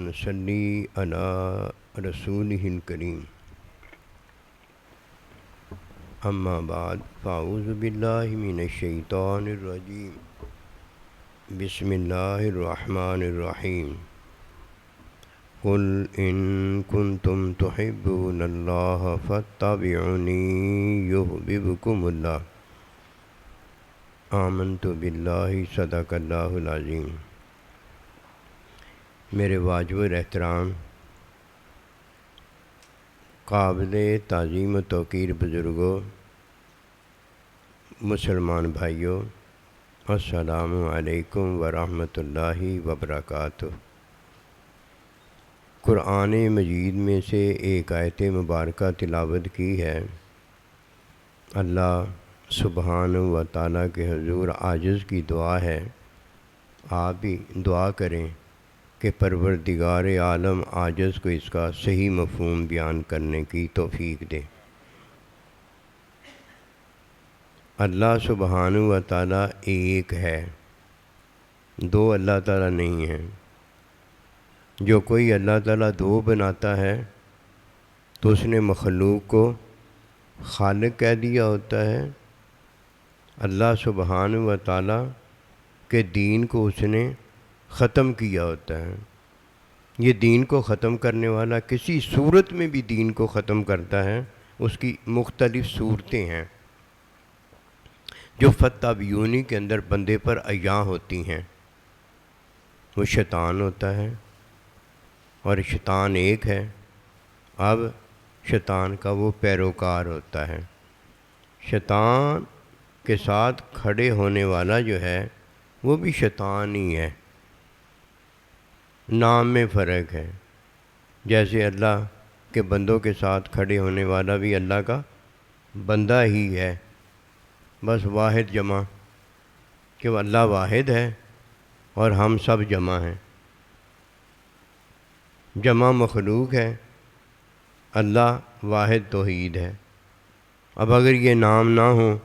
ونصلي على رسوله الكريم أما بعد فأعوذ بالله من الشيطان الرجيم بسم الله الرحمن الرحيم قل إن كنتم تحبون الله فاتبعوني يحببكم الله آمنت بالله صدق اللہ العظیم۔ میرے واجب احترام قابل تعظیم و توقیر بزرگوں، مسلمان بھائیوں، السلام علیکم ورحمۃ اللہ وبرکاتہ۔ قرآن مجید میں سے ایک آیت مبارکہ تلاوت کی ہے۔ اللہ سبحانہ و تعالیٰ کے حضور عاجز کی دعا ہے، آپ بھی دعا کریں کہ پروردگار عالم عاجز کو اس کا صحیح مفہوم بیان کرنے کی توفیق دے۔ اللہ سبحانہ و تعالیٰ ایک ہے، دو اللہ تعالیٰ نہیں ہیں۔ جو کوئی اللہ تعالیٰ دو بناتا ہے تو اس نے مخلوق کو خالق کہہ دیا ہوتا ہے۔ اللہ سبحانہ و تعالیٰ کے دین کو اس نے ختم کیا ہوتا ہے۔ یہ دین کو ختم کرنے والا کسی صورت میں بھی دین کو ختم کرتا ہے، اس کی مختلف صورتیں ہیں جو فتابیونی کے اندر بندے پر عیاں ہوتی ہیں۔ وہ شیطان ہوتا ہے اور شیطان ایک ہے۔ اب شیطان کا وہ پیروکار ہوتا ہے۔ شیطان کے ساتھ کھڑے ہونے والا جو ہے وہ بھی شیطان ہی ہے، نام میں فرق ہے۔ جیسے اللہ کے بندوں کے ساتھ کھڑے ہونے والا بھی اللہ کا بندہ ہی ہے، بس واحد جمع کہ وہ اللہ واحد ہے اور ہم سب جمع ہیں۔ جمع مخلوق ہے، اللہ واحد توحید ہے۔ اب اگر یہ نام نہ ہوں،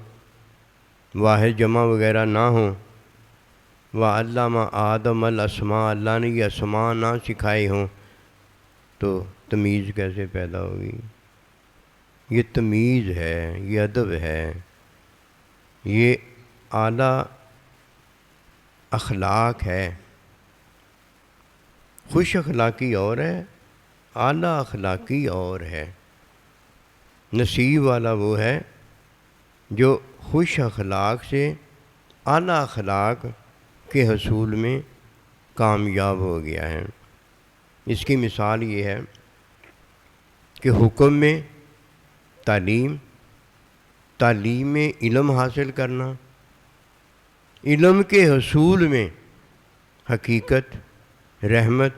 واحد جمع وغیرہ نہ ہوں، وَعَلَّمَ آدَمَ الْأَسْمَاءَ، اللہ نے یہ اسماء نہ سکھائے ہوں تو تمیز کیسے پیدا ہوگی؟ یہ تمیز ہے، یہ ادب ہے، یہ اعلیٰ اخلاق ہے۔ خوش اخلاقی اور ہے، اعلیٰ اخلاقی اور ہے۔ نصیب والا وہ ہے جو خوش اخلاق سے اعلیٰ اخلاق کے حصول میں کامیاب ہو گیا ہے۔ اس کی مثال یہ ہے کہ حکم میں تعلیم میں علم حاصل کرنا، علم کے حصول میں حقیقت، رحمت،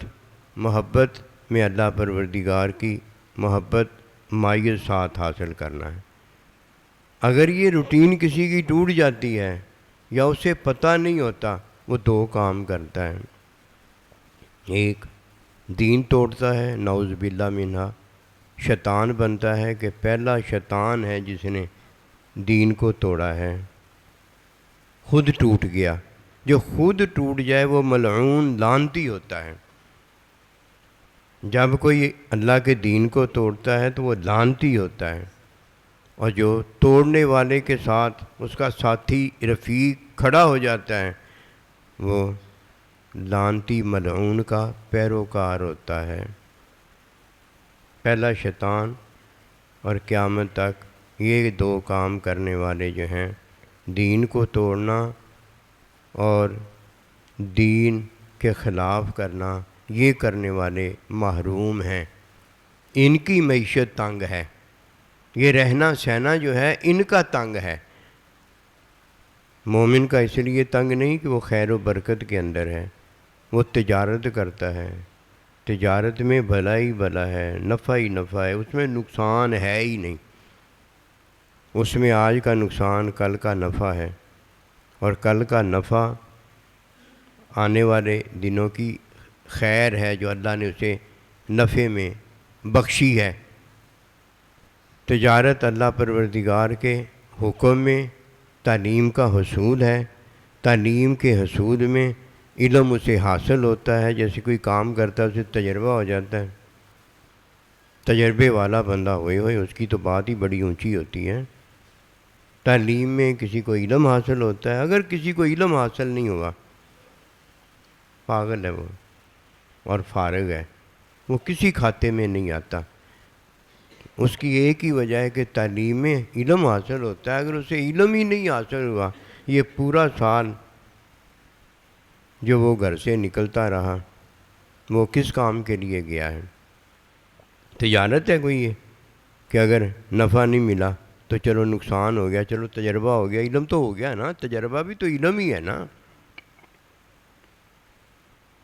محبت میں اللہ پروردگار کی محبت مائیت ساتھ حاصل کرنا ہے۔ اگر یہ روٹین کسی کی ٹوٹ جاتی ہے یا اسے پتہ نہیں ہوتا، وہ دو کام کرتا ہے۔ ایک دین توڑتا ہے، نعوذ باللہ منہا، شیطان بنتا ہے کہ پہلا شیطان ہے جس نے دین کو توڑا ہے، خود ٹوٹ گیا۔ جو خود ٹوٹ جائے وہ ملعون لعنتی ہوتا ہے۔ جب کوئی اللہ کے دین کو توڑتا ہے تو وہ لعنتی ہوتا ہے، اور جو توڑنے والے کے ساتھ اس کا ساتھی رفیق کھڑا ہو جاتا ہے وہ لعنتی ملعون کا پیروکار ہوتا ہے۔ پہلا شیطان اور قیامت تک یہ دو کام کرنے والے جو ہیں، دین کو توڑنا اور دین کے خلاف کرنا، یہ کرنے والے محروم ہیں۔ ان کی معیشت تنگ ہے، یہ رہنا سہنا جو ہے ان کا تنگ ہے۔ مومن کا اس لیے تنگ نہیں کہ وہ خیر و برکت کے اندر ہے، وہ تجارت کرتا ہے، تجارت میں بھلا ہی بھلا ہے، نفع ہی نفع ہے، اس میں نقصان ہے ہی نہیں۔ اس میں آج کا نقصان کل کا نفع ہے، اور کل کا نفع آنے والے دنوں کی خیر ہے جو اللہ نے اسے نفع میں بخشی ہے۔ تجارت اللہ پروردگار کے حکم میں تعلیم کا حصول ہے، تعلیم کے حصول میں علم اسے حاصل ہوتا ہے، جیسے کوئی کام کرتا ہے اسے تجربہ ہو جاتا ہے، تجربے والا بندہ ہوئے ہوئے اس کی تو بات ہی بڑی اونچی ہوتی ہے۔ تعلیم میں کسی کو علم حاصل ہوتا ہے، اگر کسی کو علم حاصل نہیں ہوا، پاگل ہے وہ اور فارغ ہے، وہ کسی کھاتے میں نہیں آتا۔ اس کی ایک ہی وجہ ہے کہ تعلیم میں علم حاصل ہوتا ہے، اگر اسے علم ہی نہیں حاصل ہوا، یہ پورا سال جو وہ گھر سے نکلتا رہا وہ کس کام کے لیے گیا ہے؟ تجارت ہے کوئی یہ کہ اگر نفع نہیں ملا تو چلو نقصان ہو گیا، چلو تجربہ ہو گیا، علم تو ہو گیا نا، تجربہ بھی تو علم ہی ہے نا۔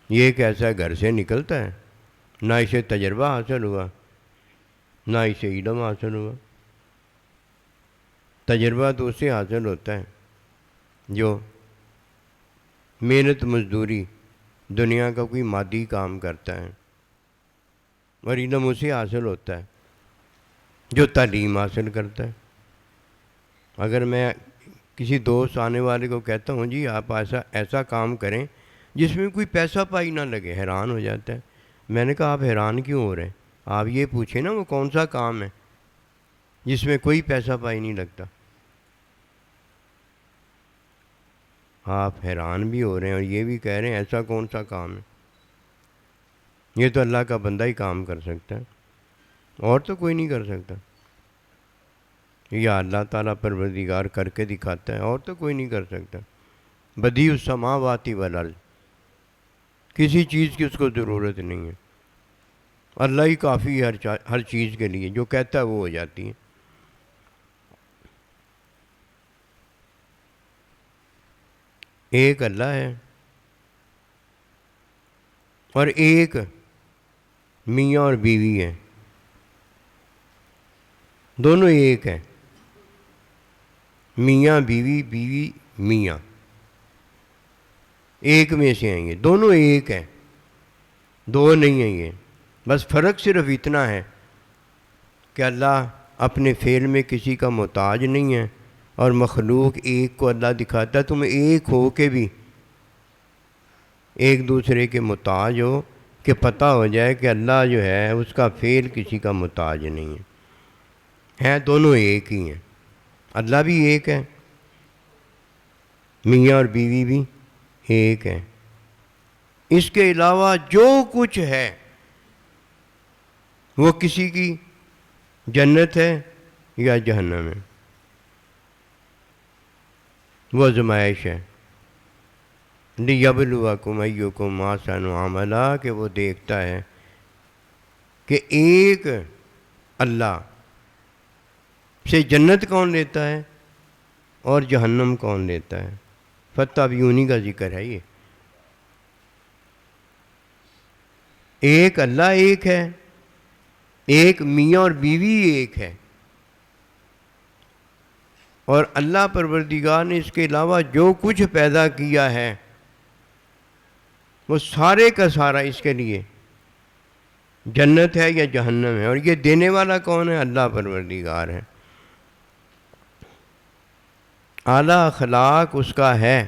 یہ ایک ایسا گھر سے نکلتا ہے، نہ اسے تجربہ حاصل ہوا نہ اسے علم حاصل ہوا۔ تجربہ تو اسے حاصل ہوتا ہے جو محنت مزدوری دنیا کا کوئی مادی کام کرتا ہے، اور علم اسے حاصل ہوتا ہے جو تعلیم حاصل کرتا ہے۔ اگر میں کسی دوست آنے والے کو کہتا ہوں جی آپ ایسا کام کریں جس میں کوئی پیسہ پائی نہ لگے، حیران ہو جاتا ہے۔ میں نے کہا آپ حیران کیوں ہو رہے ہیں؟ آپ یہ پوچھیں نا وہ کون سا کام ہے جس میں کوئی پیسہ پائی نہیں لگتا۔ آپ حیران بھی ہو رہے ہیں اور یہ بھی کہہ رہے ہیں ایسا کون سا کام ہے؟ یہ تو اللہ کا بندہ ہی کام کر سکتا ہے، اور تو کوئی نہیں کر سکتا۔ یا اللہ تعالیٰ پروردگار کر کے دکھاتا ہے، اور تو کوئی نہیں کر سکتا۔ بدیع السماوات والارض، کسی چیز کی اس کو ضرورت نہیں ہے، اللہ ہی کافی ہے ہر چیز کے لیے، جو کہتا ہے وہ ہو جاتی ہے۔ ایک اللہ ہے اور ایک میاں اور بیوی ہے، دونوں ایک ہیں، میاں بیوی، بیوی میاں، ایک میں سے ہیں، یہ دونوں ایک ہیں، دو نہیں ہیں یہ۔ بس فرق صرف اتنا ہے کہ اللہ اپنے فعل میں کسی کا محتاج نہیں ہے، اور مخلوق ایک کو اللہ دکھاتا ہے تم ایک ہو کے بھی ایک دوسرے کے محتاج ہو، کہ پتہ ہو جائے کہ اللہ جو ہے اس کا فعل کسی کا محتاج نہیں ہے دونوں ایک ہی ہیں۔ اللہ بھی ایک ہے، میاں اور بیوی بھی ایک ہیں۔ اس کے علاوہ جو کچھ ہے وہ کسی کی جنت ہے یا جہنم ہے، وہ آزمائش ہے۔ لِيَبْلُوَكُمْ أَيُّكُمْ أَحْسَنُ عَمَلًا، کہ وہ دیکھتا ہے کہ ایک اللہ سے جنت کون لیتا ہے اور جہنم کون لیتا ہے۔ فَاتَّبِعُونِی کا ذکر ہے یہ۔ ایک اللہ ایک ہے، ایک میاں اور بیوی ایک ہے، اور اللہ پروردگار نے اس کے علاوہ جو کچھ پیدا کیا ہے وہ سارے کا سارا اس کے لیے جنت ہے یا جہنم ہے، اور یہ دینے والا کون ہے؟ اللہ پروردگار ہے۔ اعلیٰ اخلاق اس کا ہے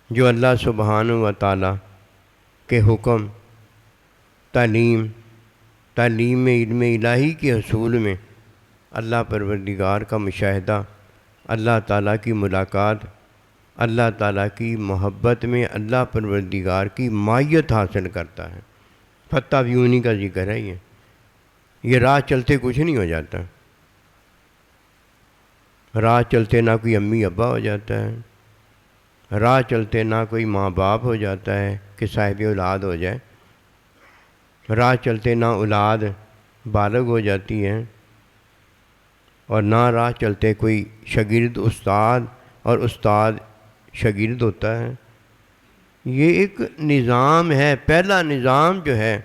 جو اللہ سبحانہ و تعالیٰ کے حکم، تعلیم میں علم الہی کے حصول میں اللہ پروردگار کا مشاہدہ، اللہ تعالیٰ کی ملاقات، اللہ تعالیٰ کی محبت میں اللہ پروردگار کی معیت حاصل کرتا ہے۔ فَاتَّبِعُونِی کا ذکر ہے یہ راہ چلتے کچھ نہیں ہو جاتا، راہ چلتے نہ کوئی امی ابا ہو جاتا ہے، راہ چلتے نہ کوئی ماں باپ ہو جاتا ہے کہ صاحب اولاد ہو جائے، راہ چلتے نہ اولاد بالغ ہو جاتی ہے، اور نہ راہ چلتے کوئی شاگرد استاد اور استاد شاگرد ہوتا ہے۔ یہ ایک نظام ہے، پہلا نظام جو ہے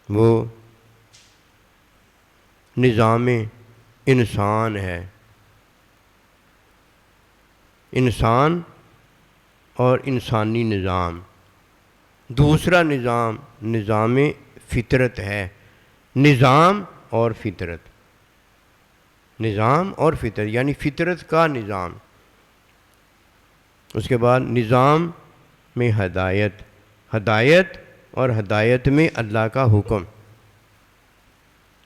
وہ نظام انسان ہے، انسان اور انسانی نظام۔ دوسرا نظام فطرت ہے، نظام اور فطرت۔ نظام اور فطرت، یعنی فطرت کا نظام. اس کے بعد نظام میں ہدایت، ہدایت اور ہدایت میں اللہ کا حکم.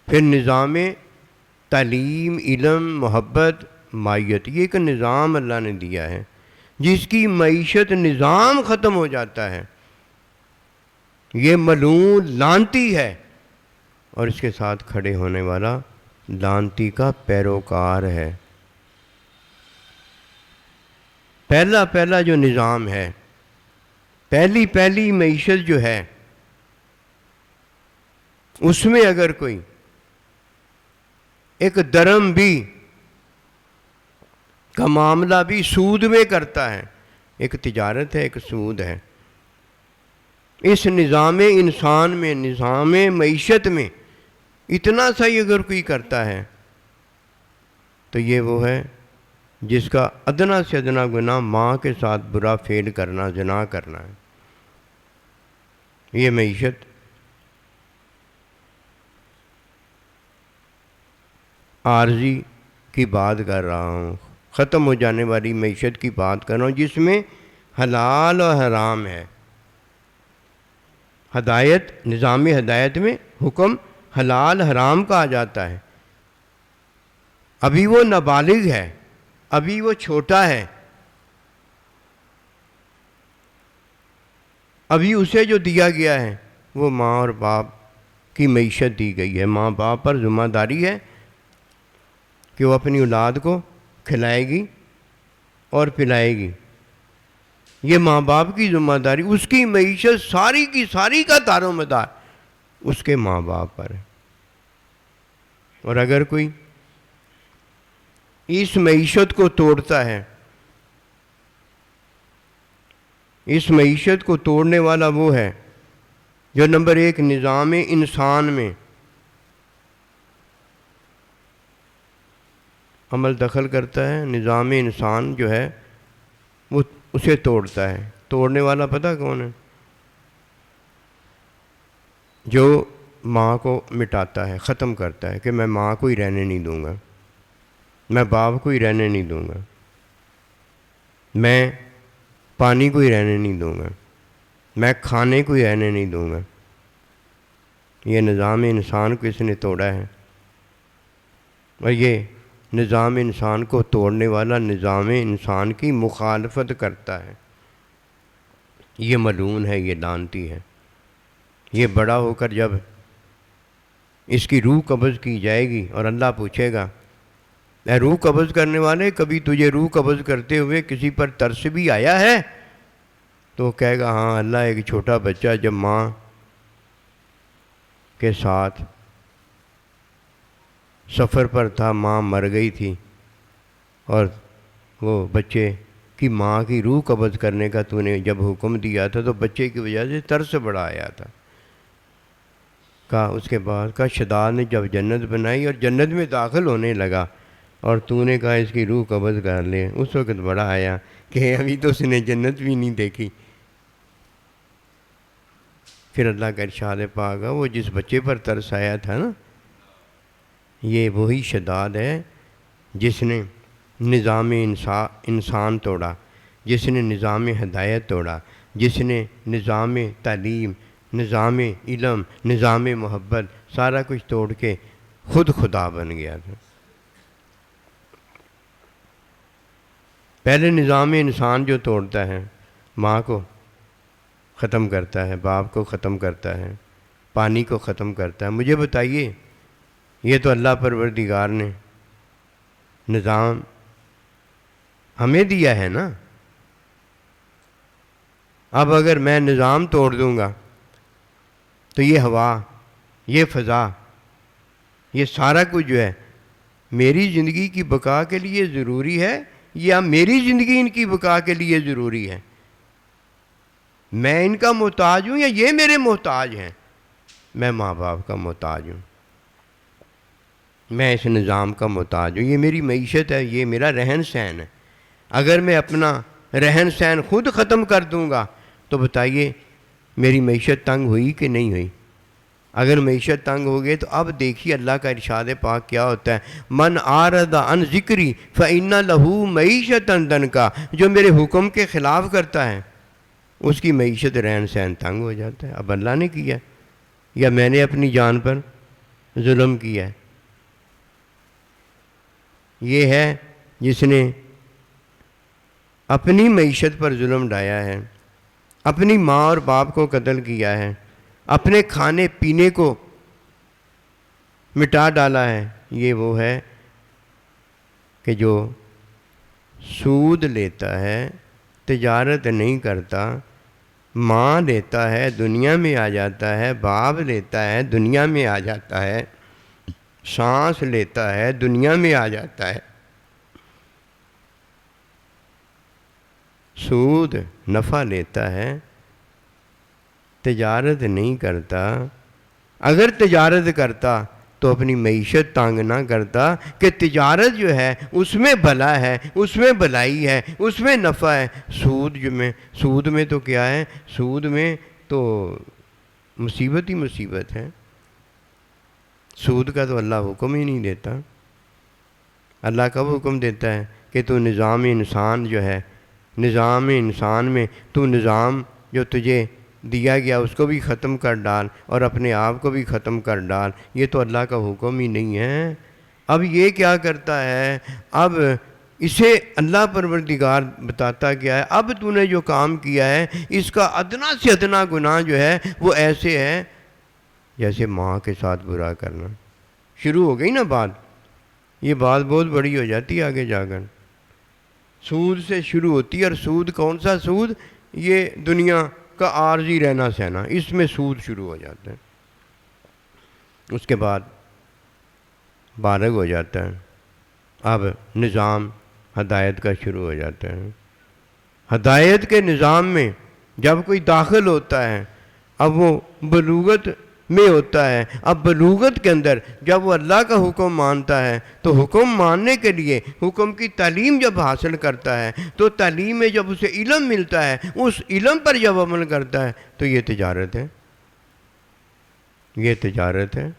پھر نظام تعلیم، علم، محبت، مائیت. یہ ایک نظام اللہ نے دیا ہے. جس کی معیشت نظام ختم ہو جاتا ہے یہ ملعون لعنتی ہے، اور اس کے ساتھ کھڑے ہونے والا لعنتی کا پیروکار ہے. پہلا جو نظام ہے، پہلی معیشت جو ہے، اس میں اگر کوئی ایک درم بھی کا معاملہ بھی سود میں کرتا ہے، ایک تجارت ہے، ایک سود ہے. اس نظام انسان میں، نظام معیشت میں اتنا سا ہی اگر کوئی کرتا ہے تو یہ وہ ہے جس کا ادنا سے ادنا گناہ ماں کے ساتھ برا فعل کرنا، زنا کرنا ہے. یہ معیشت عارضی کی بات کر رہا ہوں، ختم ہو جانے والی معیشت کی بات کر رہا ہوں، جس میں حلال اور حرام ہے. ہدایت، نظام ہدایت میں حکم حلال حرام کا آ جاتا ہے. ابھی وہ نابالغ ہے، ابھی وہ چھوٹا ہے، ابھی اسے جو دیا گیا ہے وہ ماں اور باپ کی معیشت دی گئی ہے. ماں باپ پر ذمہ داری ہے کہ وہ اپنی اولاد کو کھلائے گی اور پلائے گی. یہ ماں باپ کی ذمہ داری، اس کی معیشت ساری کی ساری کا دار و مدار اس کے ماں باپ پر ہے. اور اگر کوئی اس معیشت کو توڑتا ہے، اس معیشت کو توڑنے والا وہ ہے جو نمبر ایک نظام انسان میں عمل دخل کرتا ہے. نظام انسان جو ہے وہ اسے توڑتا ہے. توڑنے والا پتہ کون ہے؟ جو ماں کو مٹاتا ہے، ختم کرتا ہے کہ میں ماں کو ہی رہنے نہیں دوں گا، میں باپ کو ہی رہنے نہیں دوں گا، میں پانی کو ہی رہنے نہیں دوں گا، میں کھانے کو ہی رہنے نہیں دوں گا. یہ نظام انسان کو اس نے توڑا ہے. اور یہ نظام انسان کو توڑنے والا نظام انسان کی مخالفت کرتا ہے. یہ ملعون ہے، یہ لعنتی ہے. یہ بڑا ہو کر جب اس کی روح قبض کی جائے گی اور اللہ پوچھے گا اے روح قبض کرنے والے، کبھی تجھے روح قبض کرتے ہوئے کسی پر ترس بھی آیا ہے؟ تو وہ کہے گا ہاں اللہ، ایک چھوٹا بچہ جب ماں کے ساتھ سفر پر تھا، ماں مر گئی تھی، اور وہ بچے کی ماں کی روح قبض کرنے کا تو نے جب حکم دیا تھا تو بچے کی وجہ سے ترس بڑا آیا تھا. کہا اس کے بعد کہا شداد نے جب جنت بنائی اور جنت میں داخل ہونے لگا اور تو نے کہا اس کی روح قبض کر لے، اس وقت بڑا آیا کہ ابھی تو اس نے جنت بھی نہیں دیکھی. پھر اللہ کا ارشاد پاک، وہ جس بچے پر ترس آیا تھا نا، یہ وہی شداد ہے جس نے نظام انسان توڑا، جس نے نظام ہدایت توڑا، جس نے نظام تعلیم، نظام علم، نظام محبت سارا کچھ توڑ کے خود خدا بن گیا تھا. پہلے نظام انسان جو توڑتا ہے، ماں کو ختم کرتا ہے، باپ کو ختم کرتا ہے، پانی کو ختم کرتا ہے. مجھے بتائیے، یہ تو اللہ پروردگار نے نظام ہمیں دیا ہے نا. اب اگر میں نظام توڑ دوں گا تو یہ ہوا، یہ فضا، یہ سارا کچھ جو ہے میری زندگی کی بقا کے لیے ضروری ہے یا میری زندگی ان کی بقا کے لیے ضروری ہے؟ میں ان کا محتاج ہوں یا یہ میرے محتاج ہیں؟ میں ماں باپ کا محتاج ہوں، میں اس نظام کا محتاج ہوں. یہ میری معیشت ہے، یہ میرا رہن سہن ہے. اگر میں اپنا رہن سہن خود ختم کر دوں گا تو بتائیے میری معیشت تنگ ہوئی کہ نہیں ہوئی؟ اگر معیشت تنگ ہو گئی تو اب دیکھیے اللہ کا ارشاد پاک کیا ہوتا ہے، من اعرض عن ذکری فإن لہ معیشتا ضنکا، جو میرے حکم کے خلاف کرتا ہے اس کی معیشت رہن سہن تنگ ہو جاتا ہے۔ اب اللہ نے کیا یا میں نے اپنی جان پر ظلم کیا ہے؟ یہ ہے جس نے اپنی معیشت پر ظلم ڈھایا ہے، اپنی ماں اور باپ کو قتل کیا ہے، اپنے کھانے پینے کو مٹا ڈالا ہے۔ یہ وہ ہے کہ جو سود لیتا ہے، تجارت نہیں کرتا، ماں لیتا ہے دنیا میں آ جاتا ہے، باپ لیتا ہے دنیا میں آ جاتا ہے، سانس لیتا ہے دنیا میں آ جاتا ہے۔ سود نفع لیتا ہے، تجارت نہیں کرتا۔ اگر تجارت کرتا تو اپنی معیشت تنگ نہ کرتا کہ تجارت جو ہے اس میں بھلا ہے، اس میں بھلائی ہے، اس میں نفع ہے۔ سود میں تو کیا ہے؟ سود میں تو مصیبت ہی مصیبت ہے۔ سود کا تو اللہ حکم ہی نہیں دیتا۔ اللہ کب حکم دیتا ہے کہ تو نظام انسان جو ہے، نظام انسان میں تو نظام جو تجھے دیا گیا اس کو بھی ختم کر ڈال اور اپنے آپ کو بھی ختم کر ڈال۔ یہ تو اللہ کا حکم ہی نہیں ہے۔ اب یہ کیا کرتا ہے؟ اب اسے اللہ پروردگار بتاتا کیا ہے؟ اب تو نے جو کام کیا ہے اس کا ادنا سے ادنا گناہ جو ہے وہ ایسے ہے جیسے ماں کے ساتھ برا کرنا۔ شروع ہو گئی نا بات، یہ بات بہت بڑی ہو جاتی ہے آگے جا کر۔ سود سے شروع ہوتی ہے، اور سود کون سا سود؟ یہ دنیا کا عارضی رہنا سہنا، اس میں سود شروع ہو جاتا ہے۔ اس کے بعد بالغ ہو جاتا ہے، اب نظام ہدایت کا شروع ہو جاتا ہے۔ ہدایت کے نظام میں جب کوئی داخل ہوتا ہے، اب وہ بلوغت میں ہوتا ہے۔ اب بلوغت کے اندر جب وہ اللہ کا حکم مانتا ہے تو حکم ماننے کے لیے حکم کی تعلیم جب حاصل کرتا ہے تو تعلیم میں جب اسے علم ملتا ہے، اس علم پر جب عمل کرتا ہے تو یہ تجارت ہے، یہ تجارت ہے۔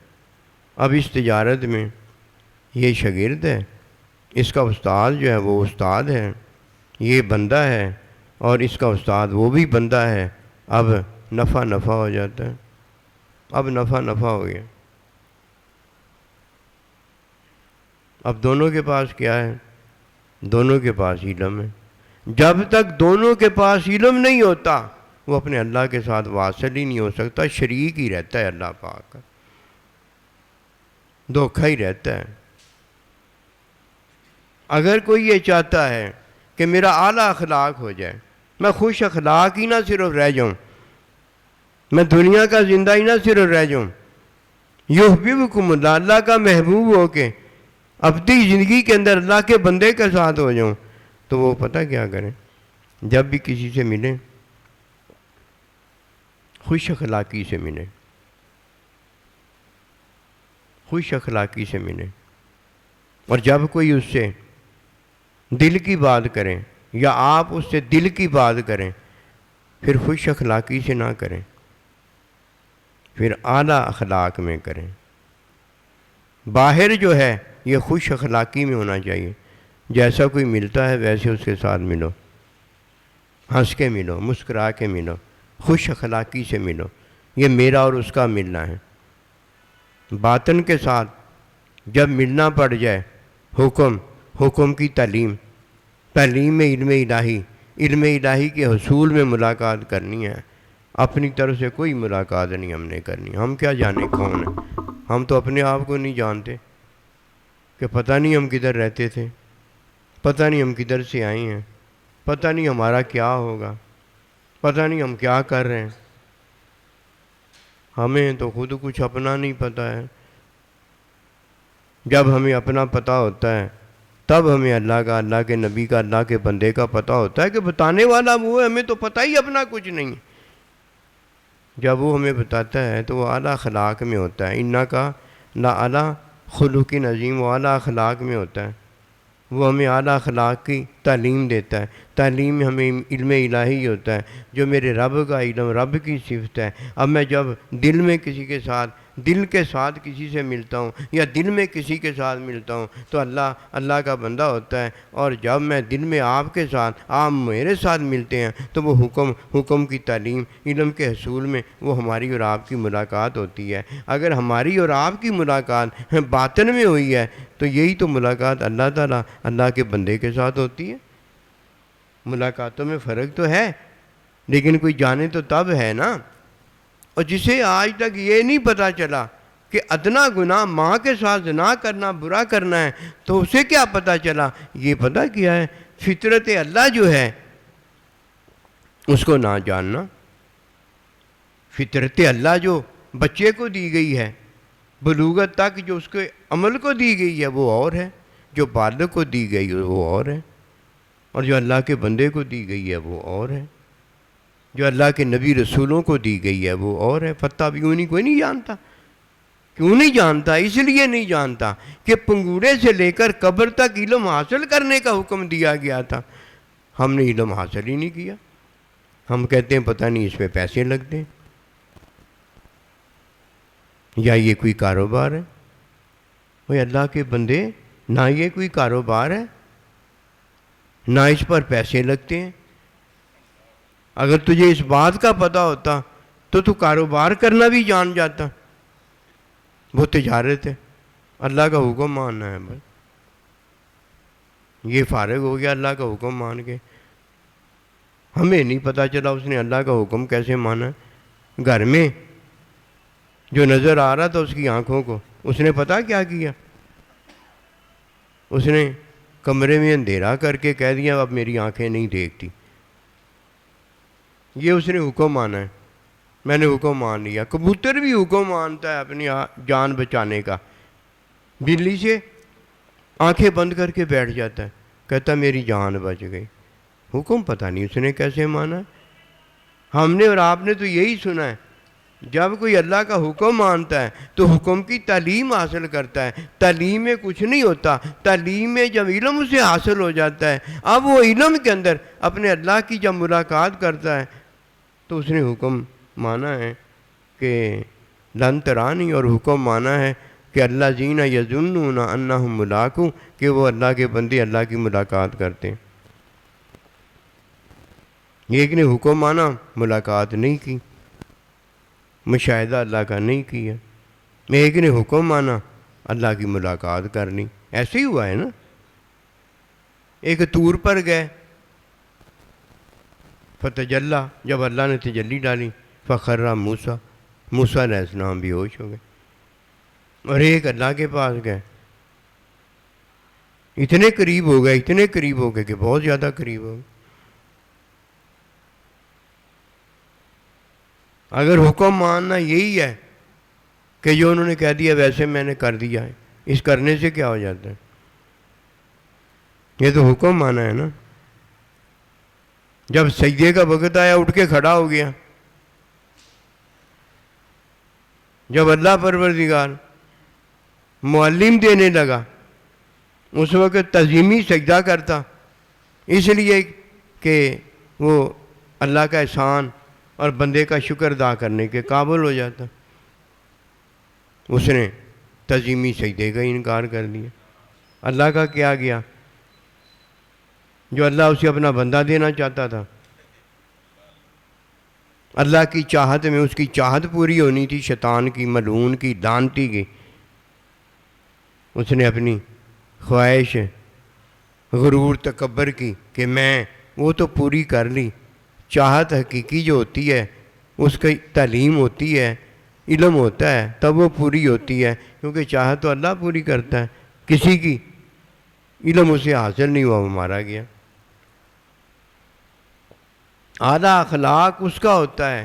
اب اس تجارت میں یہ شاگرد ہے، اس کا استاد جو ہے وہ استاد ہے، یہ بندہ ہے اور اس کا استاد وہ بھی بندہ ہے۔ اب نفع نفع ہو جاتا ہے، اب نفع نفع ہو گیا۔ اب دونوں کے پاس کیا ہے؟ دونوں کے پاس علم ہے۔ جب تک دونوں کے پاس علم نہیں ہوتا وہ اپنے اللہ کے ساتھ واصل ہی نہیں ہو سکتا، شریک ہی رہتا ہے اللہ پاک کا، دھوکہ ہی رہتا ہے۔ اگر کوئی یہ چاہتا ہے کہ میرا اعلیٰ اخلاق ہو جائے، میں خوش اخلاق ہی نہ صرف رہ جاؤں، میں دنیا کا زندہ ہی نہ صرف رہ جاؤں، یحببکم اللہ، اللہ کا محبوب ہو کے ابدی زندگی کے اندر اللہ کے بندے کے ساتھ ہو جاؤں، تو وہ پتہ کیا کریں؟ جب بھی کسی سے ملیں خوش اخلاقی سے ملیں، خوش اخلاقی سے ملیں۔ اور جب کوئی اس سے دل کی بات کریں یا آپ اس سے دل کی بات کریں، پھر خوش اخلاقی سے نہ کریں، پھر اعلیٰ اخلاق میں کریں۔ باہر جو ہے یہ خوش اخلاقی میں ہونا چاہیے، جیسا کوئی ملتا ہے ویسے اس کے ساتھ ملو، ہنس کے ملو، مسکرا کے ملو، خوش اخلاقی سے ملو۔ یہ میرا اور اس کا ملنا ہے۔ باطن کے ساتھ جب ملنا پڑ جائے، حکم کی تعلیم میں علم الہی کے حصول میں ملاقات کرنی ہے۔ اپنی طرف سے کوئی ملاقات نہیں ہم نے کرنی۔ ہم کیا جانے کون ہیں؟ ہم تو اپنے آپ کو نہیں جانتے کہ پتہ نہیں ہم کدھر رہتے تھے، پتہ نہیں ہم کدھر سے آئے ہیں، پتہ نہیں ہمارا کیا ہوگا، پتہ نہیں ہم کیا کر رہے ہیں۔ ہمیں تو خود کچھ اپنا نہیں پتہ ہے۔ جب ہمیں اپنا پتہ ہوتا ہے تب ہمیں اللہ کا، اللہ کے نبی کا، اللہ کے بندے کا پتہ ہوتا ہے کہ بتانے والا وہ ہے، ہمیں تو پتہ ہی اپنا کچھ نہیں۔ جب وہ ہمیں بتاتا ہے تو وہ اعلیٰ اخلاق میں ہوتا ہے۔ انکا لعلی خلق عظیم، وہ اعلیٰ اخلاق میں ہوتا ہے۔ وہ ہمیں اعلیٰ اخلاق کی تعلیم دیتا ہے۔ تعلیم میں ہمیں علم الہی ہوتا ہے، جو میرے رب کا علم، رب کی صفت ہے۔ اب میں جب دل میں کسی کے ساتھ دل کے ساتھ کسی سے ملتا ہوں یا دل میں کسی کے ساتھ ملتا ہوں تو اللہ کا بندہ ہوتا ہے، اور جب میں دل میں آپ کے ساتھ، آپ میرے ساتھ ملتے ہیں تو وہ حکم کی تعلیم، علم کے حصول میں وہ ہماری اور آپ کی ملاقات ہوتی ہے۔ اگر ہماری اور آپ کی ملاقات باطن میں ہوئی ہے تو یہی تو ملاقات اللہ تعالیٰ اللہ کے بندے کے ساتھ ہوتی ہے۔ ملاقاتوں میں فرق تو ہے، لیکن کوئی جانے تو تب ہے نا۔ اور جسے آج تک یہ نہیں پتہ چلا کہ ادنا گناہ ماں کے ساتھ زنا کرنا برا کرنا ہے، تو اسے کیا پتہ چلا؟ یہ پتہ کیا ہے، فطرت اللہ جو ہے اس کو نہ جاننا۔ فطرت اللہ جو بچے کو دی گئی ہے، بلوغت تک جو اس کے عمل کو دی گئی ہے وہ اور ہے، جو بالغ کو دی گئی ہے وہ اور ہے، اور جو اللہ کے بندے کو دی گئی ہے وہ اور ہے، جو اللہ کے نبی رسولوں کو دی گئی ہے وہ اور ہے۔ فتح بھی کوئی نہیں جانتا۔ کیوں نہیں جانتا؟ اس لیے نہیں جانتا کہ پنگوڑے سے لے کر قبر تک علم حاصل کرنے کا حکم دیا گیا تھا، ہم نے علم حاصل ہی نہیں کیا۔ ہم کہتے ہیں پتہ نہیں اس میں پیسے لگتے ہیں، یا یہ کوئی کاروبار ہے۔ وہ اللہ کے بندے، نہ یہ کوئی کاروبار ہے، نہ اس پر پیسے لگتے ہیں۔ اگر تجھے اس بات کا پتہ ہوتا تو کاروبار کرنا بھی جان جاتا۔ وہ تجارت ہے، اللہ کا حکم ماننا ہے بس۔ یہ فارغ ہو گیا اللہ کا حکم مان کے، ہمیں نہیں پتہ چلا اس نے اللہ کا حکم کیسے مانا ہے۔ گھر میں جو نظر آ رہا تھا اس کی آنکھوں کو، اس نے پتہ کیا کیا؟ اس نے کمرے میں اندھیرا کر کے کہہ دیا اب میری آنکھیں نہیں دیکھتی۔ یہ اس نے حکم مانا ہے، میں نے حکم مان لیا۔ کبوتر بھی حکم مانتا ہے اپنی جان بچانے کا، بلی سے آنکھیں بند کر کے بیٹھ جاتا ہے، کہتا میری جان بچ گئی۔ حکم پتہ نہیں اس نے کیسے مانا ہے۔ ہم نے اور آپ نے تو یہی سنا ہے، جب کوئی اللہ کا حکم مانتا ہے تو حکم کی تعلیم حاصل کرتا ہے۔ تعلیم میں کچھ نہیں ہوتا، تعلیم میں جب علم سے حاصل ہو جاتا ہے، اب وہ علم کے اندر اپنے اللہ کی جب ملاقات کرتا ہے تو اس نے حکم مانا ہے کہ لن ترانی، اور حکم مانا ہے کہ اللہ زینہ یظنون انہم ملاقو، کہ وہ اللہ کے بندے اللہ کی ملاقات کرتے ہیں۔ ایک نے حکم مانا، ملاقات نہیں کی، مشاہدہ اللہ کا نہیں کیا۔ ایک نے حکم مانا، اللہ کی ملاقات کرنی۔ ایسے ہی ہوا ہے نا۔ ایک طور پر گئے، فتجلی، جب اللہ نے تجلی ڈالی، فخر موسیٰ علیہ السلام بھی ہوش ہو گئے۔ اور ایک اللہ کے پاس گئے، اتنے قریب ہو گئے کہ بہت زیادہ قریب ہو گئے۔ اگر حکم ماننا یہی ہے کہ جو انہوں نے کہہ دیا ویسے میں نے کر دیا ہے، اس کرنے سے کیا ہو جاتا ہے؟ یہ تو حکم مانا ہے نا۔ جب سجدے کا وقت آیا اٹھ کے کھڑا ہو گیا۔ جب اللہ پروردگار معلم دینے لگا اس وقت تعظیمی سجدہ کرتا، اس لیے کہ وہ اللہ کا احسان اور بندے کا شکر ادا کرنے کے قابل ہو جاتا۔ اس نے تعظیمی سجدے کا انکار کر دیا۔ اللہ کا کیا گیا؟ جو اللہ اسے اپنا بندہ دینا چاہتا تھا، اللہ کی چاہت میں اس کی چاہت پوری ہونی تھی، شیطان کی، ملعون کی، لعنتی کی، اس نے اپنی خواہش، غرور، تکبر کی کہ میں وہ تو پوری کر لی۔ چاہت حقیقی جو ہوتی ہے اس کی تعلیم ہوتی ہے، علم ہوتا ہے، تب وہ پوری ہوتی ہے، کیونکہ چاہت تو اللہ پوری کرتا ہے۔ کسی کی علم اسے حاصل نہیں ہوا، وہ مارا گیا۔ اعلیٰ اخلاق اس کا ہوتا ہے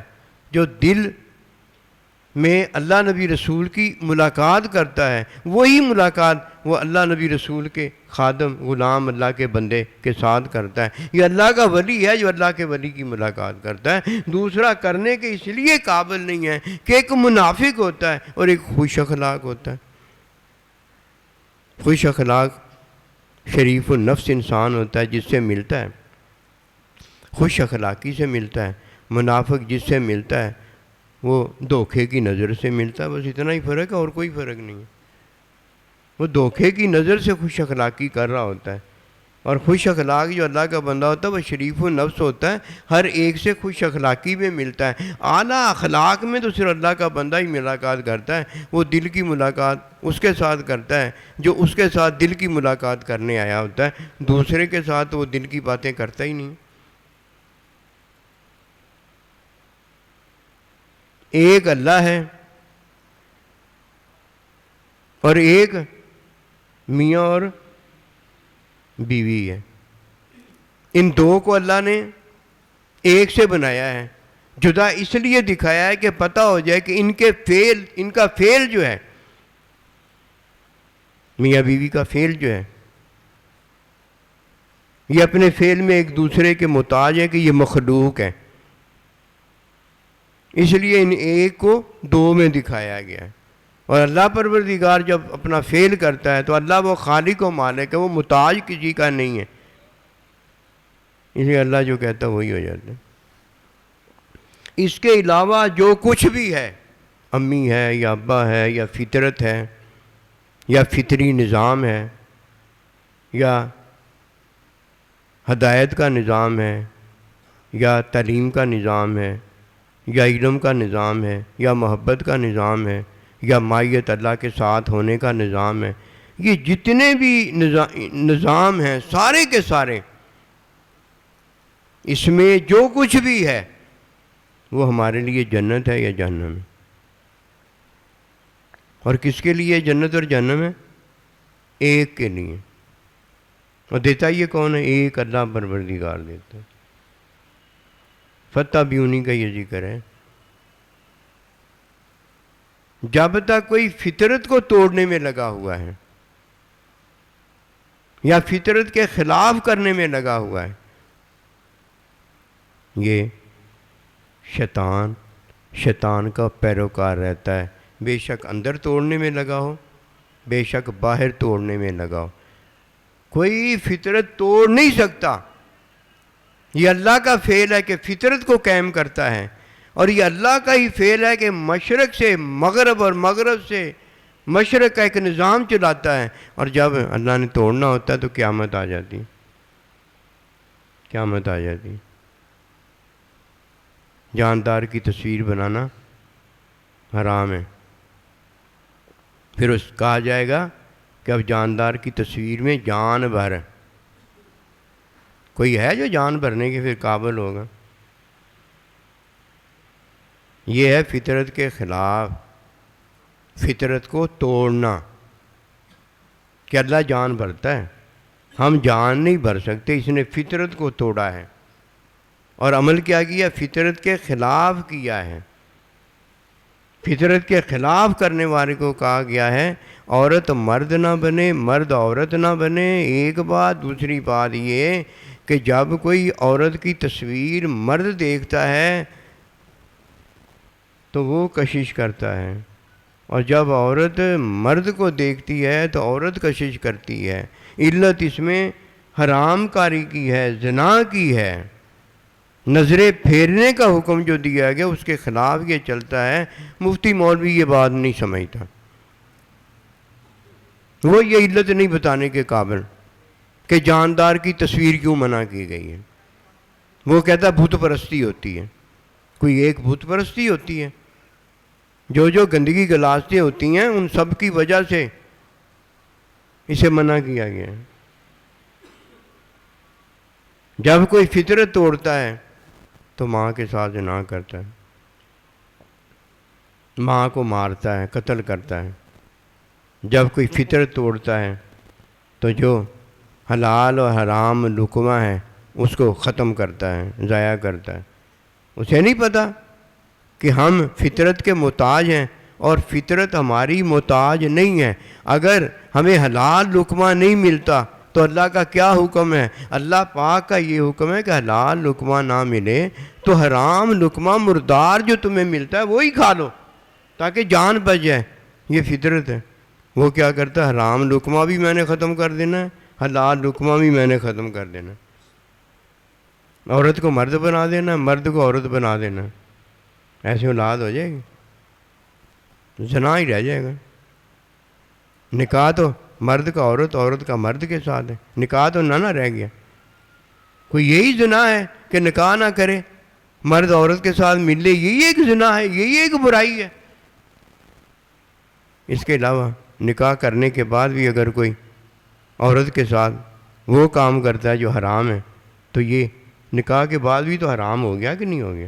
جو دل میں اللہ نبی رسول کی ملاقات کرتا ہے۔ وہی ملاقات وہ اللہ نبی رسول کے خادم، غلام، اللہ کے بندے کے ساتھ کرتا ہے۔ یہ اللہ کا ولی ہے جو اللہ کے ولی کی ملاقات کرتا ہے۔ دوسرا کرنے کے اس لیے قابل نہیں ہے کہ ایک منافق ہوتا ہے اور ایک خوش اخلاق ہوتا ہے۔ خوش اخلاق شریف النفس انسان ہوتا ہے جس سے ملتا ہے، خوش اخلاقی سے ملتا ہے۔ منافق جس سے ملتا ہے وہ دھوکے کی نظر سے ملتا ہے، بس اتنا ہی فرق ہے اور کوئی فرق نہیں ہے۔ وہ دھوکے کی نظر سے خوش اخلاقی کر رہا ہوتا ہے، اور خوش اخلاق جو اللہ کا بندہ ہوتا ہے وہ شریف و نفس ہوتا ہے، ہر ایک سے خوش اخلاقی میں ملتا ہے۔ اعلیٰ اخلاق میں تو صرف اللہ کا بندہ ہی ملاقات کرتا ہے، وہ دل کی ملاقات اس کے ساتھ کرتا ہے جو اس کے ساتھ دل کی ملاقات کرنے آیا ہوتا ہے، دوسرے کے ساتھ وہ دل کی باتیں کرتا ہی نہیں۔ ایک اللہ ہے اور ایک میاں اور بیوی ہے، ان دو کو اللہ نے ایک سے بنایا ہے، جدا اس لیے دکھایا ہے کہ پتہ ہو جائے کہ ان کا فعل جو ہے، میاں بیوی کا فعل جو ہے، یہ اپنے فعل میں ایک دوسرے کے محتاج ہے کہ یہ مخلوق ہے، اس لیے ان ایک کو دو میں دکھایا گیا ہے۔ اور اللہ پروردگار جب اپنا فعل کرتا ہے تو اللہ وہ خالق و مالک ہے، وہ محتاج کسی کا نہیں ہے، اس لیے اللہ جو کہتا ہے وہی ہو جاتا ہے۔ اس کے علاوہ جو کچھ بھی ہے، امی ہے یا ابا ہے یا فطرت ہے یا فطری نظام ہے یا ہدایت کا نظام ہے یا تعلیم کا نظام ہے یا علم کا نظام ہے یا محبت کا نظام ہے یا مائیت اللہ کے ساتھ ہونے کا نظام ہے، یہ جتنے بھی نظام ہیں سارے کے سارے، اس میں جو کچھ بھی ہے وہ ہمارے لیے جنت ہے یا جہنم ہے۔ اور کس کے لیے جنت اور جہنم ہے؟ ایک کے لیے، اور دیتا یہ کون ہے؟ ایک اللہ پروردگار دیتا ہے۔ فتح بھی انہی کا یہ ذکر ہے۔ جب تک کوئی فطرت کو توڑنے میں لگا ہوا ہے یا فطرت کے خلاف کرنے میں لگا ہوا ہے، یہ شیطان کا پیروکار رہتا ہے، بے شک اندر توڑنے میں لگا ہو، بے شک باہر توڑنے میں لگا ہو، کوئی فطرت توڑ نہیں سکتا۔ یہ اللہ کا فعل ہے کہ فطرت کو قائم کرتا ہے، اور یہ اللہ کا ہی فعل ہے کہ مشرق سے مغرب اور مغرب سے مشرق کا ایک نظام چلاتا ہے، اور جب اللہ نے توڑنا ہوتا ہے تو قیامت آ جاتی، قیامت آ جاتی۔ جاندار کی تصویر بنانا حرام ہے، پھر اس کہا جائے گا کہ اب جاندار کی تصویر میں جان بھر، کوئی ہے جو جان بھرنے کے پھر قابل ہوگا؟ یہ ہے فطرت کے خلاف، فطرت کو توڑنا، کہ اللہ جان بھرتا ہے، ہم جان نہیں بھر سکتے، اس نے فطرت کو توڑا ہے اور عمل کیا کیا؟ فطرت کے خلاف کیا ہے۔ فطرت کے خلاف کرنے والے کو کہا گیا ہے عورت مرد نہ بنے، مرد عورت نہ بنے۔ ایک بات، دوسری بات یہ کہ جب کوئی عورت کی تصویر مرد دیکھتا ہے تو وہ کشش کرتا ہے، اور جب عورت مرد کو دیکھتی ہے تو عورت کشش کرتی ہے۔ علت اس میں حرام کاری کی ہے، زنا کی ہے۔ نظریں پھیرنے کا حکم جو دیا گیا اس کے خلاف یہ چلتا ہے۔ مفتی مولوی یہ بات نہیں سمجھتا، وہ یہ علت نہیں بتانے کے قابل کہ جاندار کی تصویر کیوں منع کی گئی ہے۔ وہ کہتا بت پرستی ہوتی ہے، کوئی ایک بت پرستی ہوتی ہے؟ جو گندگی گلازتیں ہوتی ہیں ان سب کی وجہ سے اسے منع کیا گیا ہے۔ جب کوئی فطرت توڑتا ہے تو ماں کے ساتھ زنا کرتا ہے، ماں کو مارتا ہے، قتل کرتا ہے۔ جب کوئی فطرت توڑتا ہے تو جو حلال و حرام لقمہ ہے اس کو ختم کرتا ہے، ضائع کرتا ہے۔ اسے نہیں پتہ کہ ہم فطرت کے محتاج ہیں اور فطرت ہماری محتاج نہیں ہے۔ اگر ہمیں حلال لقمہ نہیں ملتا تو اللہ کا کیا حکم ہے؟ اللہ پاک کا یہ حکم ہے کہ حلال لقمہ نہ ملے تو حرام لقمہ مردار جو تمہیں ملتا ہے وہی کھا لو تاکہ جان بچ جائے۔ یہ فطرت ہے۔ وہ کیا کرتا ہے؟ حرام لقمہ بھی میں نے ختم کر دینا ہے، حلال لقمہ بھی میں نے ختم کر دینا ہے۔ عورت کو مرد بنا دینا ہے، مرد کو عورت بنا دینا ہے۔ ایسے اولاد ہو جائے گی؟ زنا ہی رہ جائے گا۔ نکاح تو مرد کا عورت، عورت کا مرد کے ساتھ ہے، نکاح تو نہ رہ گیا۔ کوئی یہی زنا ہے کہ نکاح نہ کرے، مرد عورت کے ساتھ ملے، یہی ایک زنا ہے، یہی ایک برائی ہے۔ اس کے علاوہ نکاح کرنے کے بعد بھی اگر کوئی عورت کے ساتھ وہ کام کرتا ہے جو حرام ہے، تو یہ نکاح کے بعد بھی تو حرام ہو گیا کہ نہیں ہو گیا؟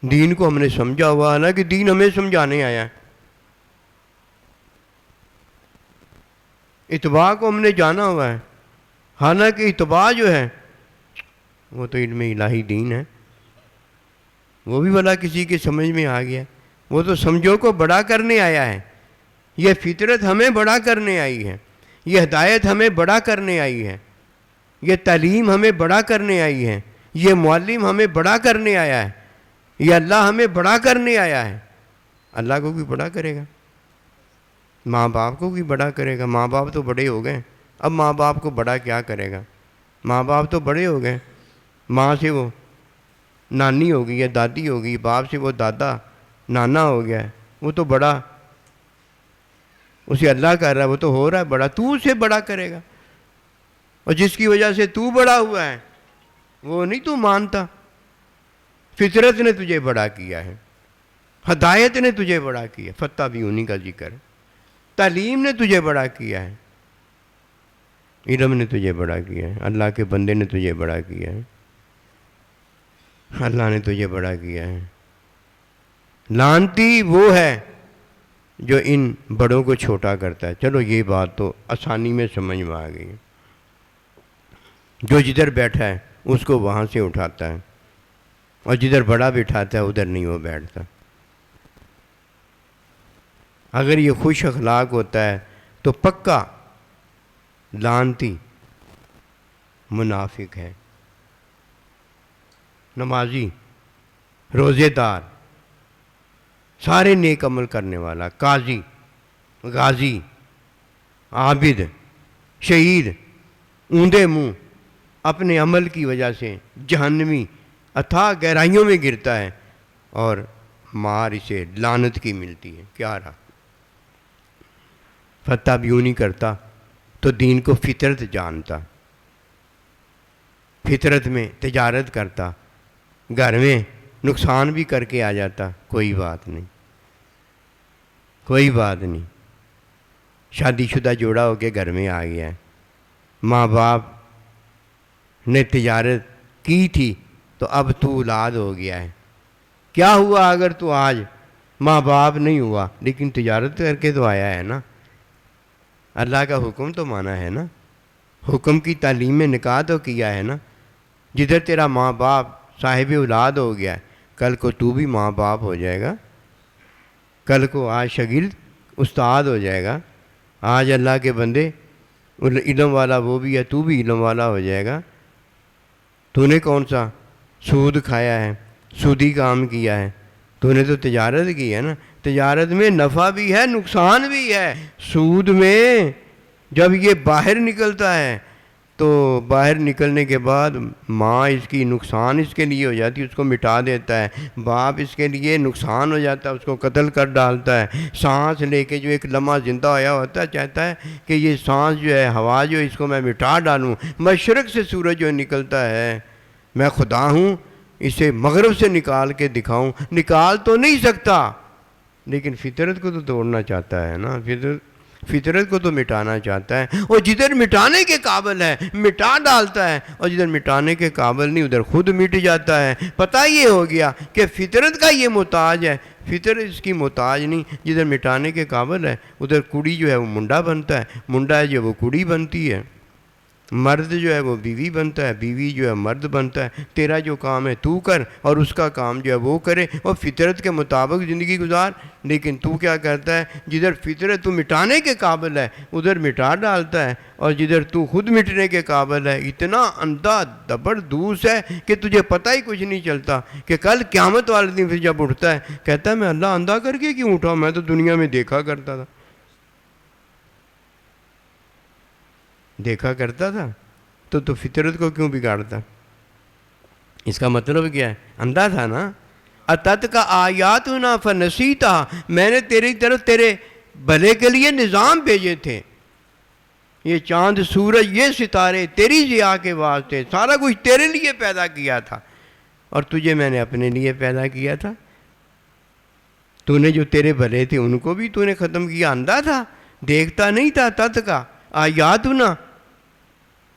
دین کو ہم نے سمجھا ہوا ہے نا، کہ دین ہمیں سمجھانے آیا ہے۔ اتباع کو ہم نے جانا ہوا ہے، حالانکہ اتباع جو ہے وہ تو علم الہی دین ہے، وہ بھی بھلا کسی کے سمجھ میں آ گیا، وہ تو سمجھو کو بڑا کرنے آیا ہے۔ یہ فطرت ہمیں بڑا کرنے آئی ہے، یہ ہدایت ہمیں بڑا کرنے آئی ہے، یہ تعلیم ہمیں بڑا کرنے آئی ہے، یہ معلم ہمیں بڑا کرنے آیا ہے، یہ اللہ ہمیں بڑا کرنے آیا ہے۔ اللہ کو بھی بڑا کرے گا، ماں باپ کو بھی بڑا کرے گا۔ ماں باپ تو بڑے ہو گئے، اب ماں باپ کو بڑا کیا کرے گا؟ ماں باپ تو بڑے ہو گئے، ماں سے وہ نانی ہو گئی یا دادی ہو گئی، باپ سے وہ دادا نانا ہو گیا ہے، وہ تو بڑا، اسے اللہ کر رہا ہے، وہ تو ہو رہا ہے بڑا، تو اسے بڑا کرے گا۔ اور جس کی وجہ سے تو بڑا ہوا ہے وہ نہیں تو مانتا۔ فطرت نے تجھے بڑا کیا ہے، ہدایت نے تجھے بڑا کیا، فتح بھی انہی کا ذکر ہے۔ تعلیم نے تجھے بڑا کیا ہے، علم نے تجھے بڑا کیا ہے، اللہ کے بندے نے تجھے بڑا کیا ہے، اللہ نے تجھے بڑا کیا ہے۔ لعنتی وہ ہے جو ان بڑوں کو چھوٹا کرتا ہے۔ چلو یہ بات تو آسانی میں سمجھ میں آ گئی، جو جدھر بیٹھا ہے اس کو وہاں سے اٹھاتا ہے، اور جدھر بڑا بٹھاتا ہے ادھر نہیں وہ بیٹھتا۔ اگر یہ خوش اخلاق ہوتا ہے تو پکا لعنتی منافق ہے۔ نمازی، روزے دار، سارے نیک عمل کرنے والا، قاضی، غازی، عابد، شہید، اوندے منہ اپنے عمل کی وجہ سے جہنمی اتھاہ گہرائیوں میں گرتا ہے، اور مار اسے لعنت کی ملتی ہے۔ کیا رہا؟ فتح بھی یوں نہیں کرتا تو دین کو فطرت جانتا، فطرت میں تجارت کرتا، گھر میں نقصان بھی کر کے آ جاتا، کوئی بات نہیں، کوئی بات نہیں۔ شادی شدہ جوڑا ہو کے گھر میں آ گیا ہے، ماں باپ نے تجارت کی تھی تو اب تو اولاد ہو گیا ہے۔ کیا ہوا اگر تو آج ماں باپ نہیں ہوا لیکن تجارت کر کے تو آیا ہے نا؟ اللہ کا حکم تو مانا ہے نا، حکم کی تعلیم میں نکاح تو کیا ہے نا۔ جدھر تیرا ماں باپ صاحب اولاد ہو گیا ہے، کل کو تو بھی ماں باپ ہو جائے گا، کل کو آج شاگرد استاد ہو جائے گا، آج اللہ کے بندے علم والا وہ بھی ہے، تو بھی علم والا ہو جائے گا۔ تو نے کون سا سود کھایا ہے، سودی کام کیا ہے؟ تو نے تو تجارت کی ہے نا۔ تجارت میں نفع بھی ہے، نقصان بھی ہے۔ سود میں جب یہ باہر نکلتا ہے تو باہر نکلنے کے بعد ماں اس کی نقصان اس کے لیے ہو جاتی ہے، اس کو مٹا دیتا ہے، باپ اس کے لیے نقصان ہو جاتا ہے، اس کو قتل کر ڈالتا ہے۔ سانس لے کے جو ایک لمحہ زندہ ہویا ہوتا ہے چاہتا ہے کہ یہ سانس جو ہے، ہوا جو اس کو میں مٹا ڈالوں۔ مشرق سے سورج جو نکلتا ہے، میں خدا ہوں، اسے مغرب سے نکال کے دکھاؤں۔ نکال تو نہیں سکتا لیکن فطرت کو تو توڑنا چاہتا ہے نا، فطرت کو تو مٹانا چاہتا ہے، اور جدھر مٹانے کے قابل ہے مٹا ڈالتا ہے، اور جدھر مٹانے کے قابل نہیں ادھر خود مٹ جاتا ہے۔ پتہ یہ ہو گیا کہ فطرت کا یہ محتاج ہے، فطرت اس کی محتاج نہیں۔ جدھر مٹانے کے قابل ہے ادھر کڑی جو ہے وہ منڈا بنتا ہے، منڈا ہے جو وہ کڑی بنتی ہے، مرد جو ہے وہ بیوی بنتا ہے، بیوی جو ہے مرد بنتا ہے۔ تیرا جو کام ہے تو کر، اور اس کا کام جو ہے وہ کرے، اور فطرت کے مطابق زندگی گزار۔ لیکن تو کیا کرتا ہے؟ جدھر فطرت تو مٹانے کے قابل ہے ادھر مٹا ڈالتا ہے، اور جدھر تو خود مٹنے کے قابل ہے اتنا اندھا دبر دوس ہے کہ تجھے پتہ ہی کچھ نہیں چلتا، کہ کل قیامت والے دن پھر جب اٹھتا ہے کہتا ہے میں اللہ اندھا کر کے کیوں اٹھا، میں تو دنیا میں دیکھا کرتا تھا، دیکھا کرتا تھا، تو فطرت کو کیوں بگاڑتا؟ اس کا مطلب کیا ہے؟ اندھا تھا نا. اتت کا آیاتنا فنسیتا، میں نے تیری طرف تیرے بھلے کے لیے نظام بھیجے تھے. یہ چاند سورج یہ ستارے تیری ضیاء کے واسطے، سارا کچھ تیرے لیے پیدا کیا تھا، اور تجھے میں نے اپنے لیے پیدا کیا تھا. تو نے جو تیرے بھلے تھے ان کو بھی تو نے ختم کیا. اندھا تھا، دیکھتا نہیں تھا. تت کا آیاتنا،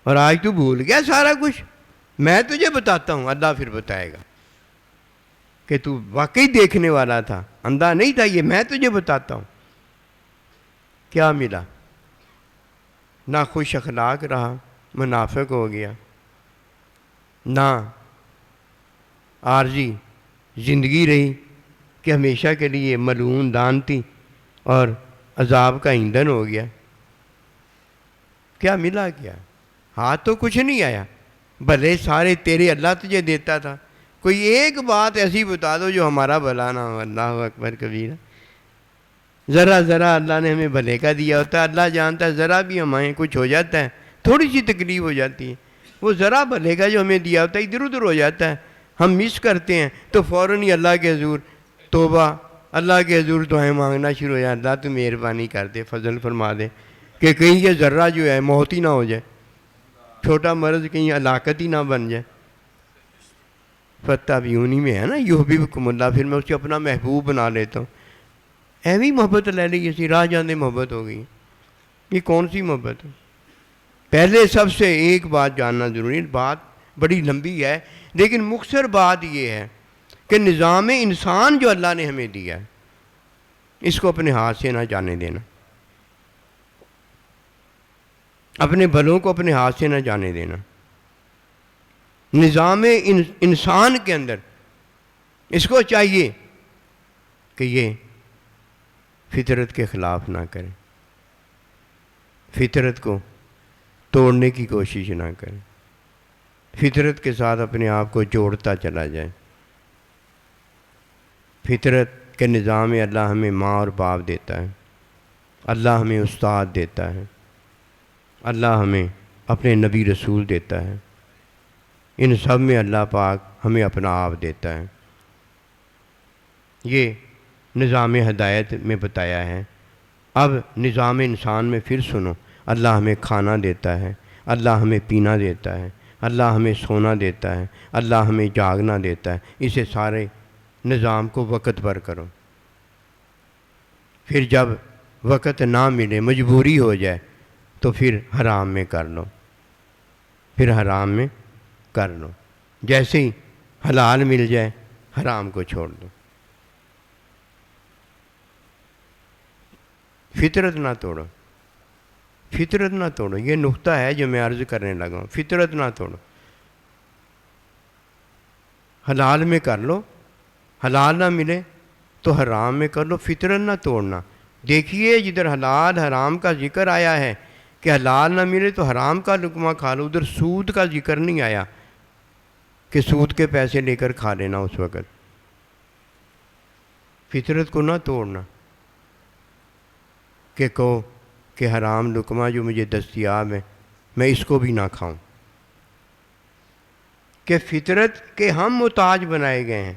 اور آج تو بھول گیا سارا کچھ. میں تجھے بتاتا ہوں، اللہ پھر بتائے گا کہ تو واقعی دیکھنے والا تھا، اندھا نہیں تھا. یہ میں تجھے بتاتا ہوں. کیا ملا؟ نہ خوش اخلاق رہا، منافق ہو گیا. نہ عارضی زندگی رہی کہ ہمیشہ کے لیے ملعون دان تھی اور عذاب کا ایندھن ہو گیا. کیا ملا؟ کیا ہاتھ تو کچھ نہیں آیا. بھلے سارے تیرے اللہ تجھے دیتا تھا. کوئی ایک بات ایسی بتا دو جو ہمارا بھلا نہ ہو. اللہ اکبر کبیرہ. ذرا ذرا اللہ نے ہمیں بھلے کا دیا ہوتا ہے. اللہ جانتا ہے ذرا بھی ہمیں کچھ ہو جاتا ہے، تھوڑی سی تکلیف ہو جاتی ہے، وہ ذرا بھلے کا جو ہمیں دیا ہوتا ہے ادھر ادھر ہو جاتا ہے، ہم مس کرتے ہیں تو فوراً ہی اللہ کے حضور توبہ، اللہ کے حضور دعائیں مانگنا شروع ہو جائے. اللہ تو مہربانی کر دے، فضل فرما دے کہ کہیں یہ ذرہ جو ہے موت ہی نہ ہو جائے، چھوٹا مرض کہیں ہلاکت ہی نہ بن جائے. فتح بیونی میں ہے نا یحببکم اللہ، پھر میں اسے اپنا محبوب بنا لیتا ہوں. ایوی محبت لے لی جیسی راہ جانے محبت ہو گئی. یہ کون سی محبت ہے؟ پہلے سب سے ایک بات جاننا ضروری ہے، بات بڑی لمبی ہے لیکن مختصر بات یہ ہے کہ نظام انسان جو اللہ نے ہمیں دیا ہے اس کو اپنے ہاتھ سے نہ جانے دینا، اپنے بھلوں کو اپنے ہاتھ سے نہ جانے دینا. نظام انسان کے اندر اس کو چاہیے کہ یہ فطرت کے خلاف نہ کرے، فطرت کو توڑنے کی کوشش نہ کرے، فطرت کے ساتھ اپنے آپ کو جوڑتا چلا جائے. فطرت کے نظام میں اللہ ہمیں ماں اور باپ دیتا ہے، اللہ ہمیں استاد دیتا ہے، اللہ ہمیں اپنے نبی رسول دیتا ہے. ان سب میں اللہ پاک ہمیں اپنا آپ دیتا ہے. یہ نظام ہدایت میں بتایا ہے. اب نظام انسان میں پھر سنو. اللہ ہمیں کھانا دیتا ہے، اللہ ہمیں پینا دیتا ہے، اللہ ہمیں سونا دیتا ہے، اللہ ہمیں جاگنا دیتا ہے. اسے سارے نظام کو وقت پر کرو. پھر جب وقت نہ ملے، مجبوری ہو جائے تو پھر حرام میں کر لو، پھر حرام میں کر لو. جیسے ہی حلال مل جائے حرام کو چھوڑ دو. فطرت نہ توڑو، فطرت نہ توڑو. یہ نقطہ ہے جو میں عرض کرنے لگا ہوں. فطرت نہ توڑو. حلال میں کر لو، حلال نہ ملے تو حرام میں کر لو. فطرت نہ توڑنا. دیکھیے جدھر حلال حرام کا ذکر آیا ہے کہ حلال نہ ملے تو حرام کا لقمہ کھا لو، ادھر سود کا ذکر نہیں آیا کہ سود کے پیسے لے کر کھا لینا اس وقت. فطرت کو نہ توڑنا کہ کہو کہ حرام لقمہ جو مجھے دستیاب ہے میں اس کو بھی نہ کھاؤں. کہ فطرت کے ہم محتاج بنائے گئے ہیں،